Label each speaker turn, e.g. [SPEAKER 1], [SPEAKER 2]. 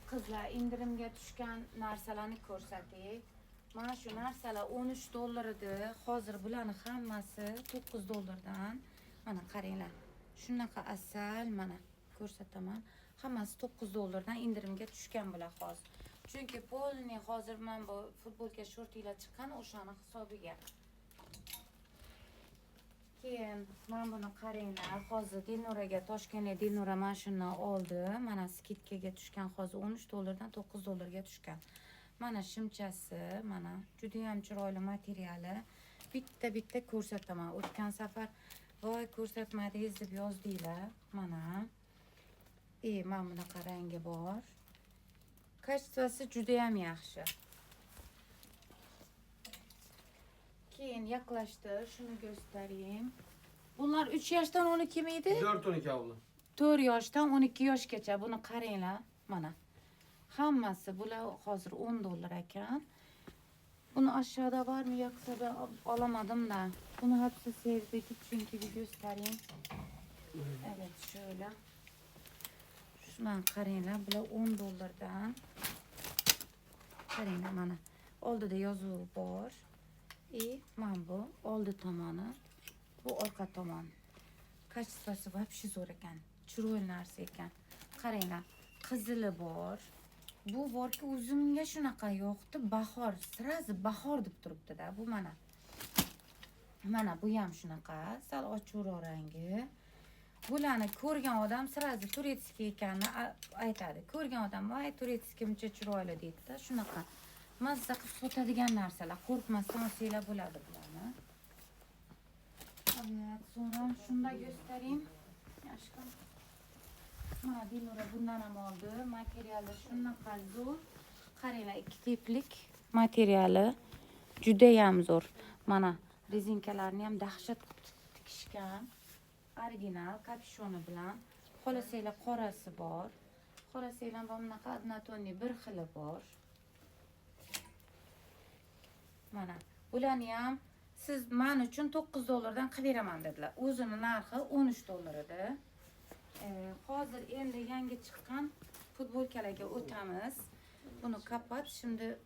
[SPEAKER 1] qizlar, indirimga tushgan narsalarni ko'rsatdik. Mana shu narsalar 13 dollar edi. Hozir bularning hammasi 9 dollardan. Mana qaranglar. Shunaqa asal, mana ko'rsataman. Hammasi 9 dollardan indirimga tushgan bular hozir. Chunki polni hozir men bu futbolka shortilar chiqqan o'shani hisobiga. Keyin men buni qaranglar, hozir Dilnuraga Toshkentga Dilnura mana shundan oldi. Mana skidkaga tushgan, hozir 13 dollardan 9 dollarga tushgan. Mana shimchasi, mana juda ham chiroyli materiali. Bitta ko'rsataman. O'tgan safar voy ko'rsatmadingiz deb yozdinglar. Mana. Mana bunaqa rangi bor. Kачествоsi juda ham yaxshi. Keyin yaqlashtir, shuni göstereyim. Bunlar 3 yoshdan 12 miydi?
[SPEAKER 2] 4-12 abla.
[SPEAKER 1] 4 yoshdan 12 yoshgacha. Buni qaranglar, mana. Hammasi bular hozir 10 dollar ekan. Bunu aşağıda var mı yoksa ben alamadım da. Bunu hepsi sevdik çünkü bir göstereyim. Evet şöyle. Şuna qaranglar, bular 10 dollardan. Qaranglar mana. Oldida yozuv bor. Mana bu oldi tomoni. Bu orqa tomon. Kачествоsi вообще zo'r ekan. Chiroyli narsa ekan. Qaranglar, qizili bor. Bu borki o'zimga shunaqa yoqdi, bahor, sirazi bahor deb turibdi-da. Bu mana. Mana bu ham shunaqa, sal ochiqroq rangi. Bularni ko'rgan odam sirazi turetskiy ekanini aytadi. Ko'rgan odam, "Voy, turetskiy muncha chiroyli" deydi-da. Shunaqa mazza qilib sotadigan narsalar, qo'rqmasdan olsanglar bo'ladi bularni. Evet, sonra şunu da göstereyim. Aşkım. Mana Dilnura bundan ham oldi. Materiali shunaqa zo'r. Qaranglar, ikki tiplik materiali juda ham zo'r. Mana rezinkalarni ham dahshat tikishgan. Original kapshoni bilan. Xohlasanglar qorasi bor. Xohlasanglar bunaqa однотонный bir xili bor. Mana bularni ham siz men uchun 9 dollardan qilib beraman dedilar. O'zini narxi 13 dollar edi. Hozir endi yangi chiqqan futbolkalarga o'tamiz. Buni kapat. Şimdi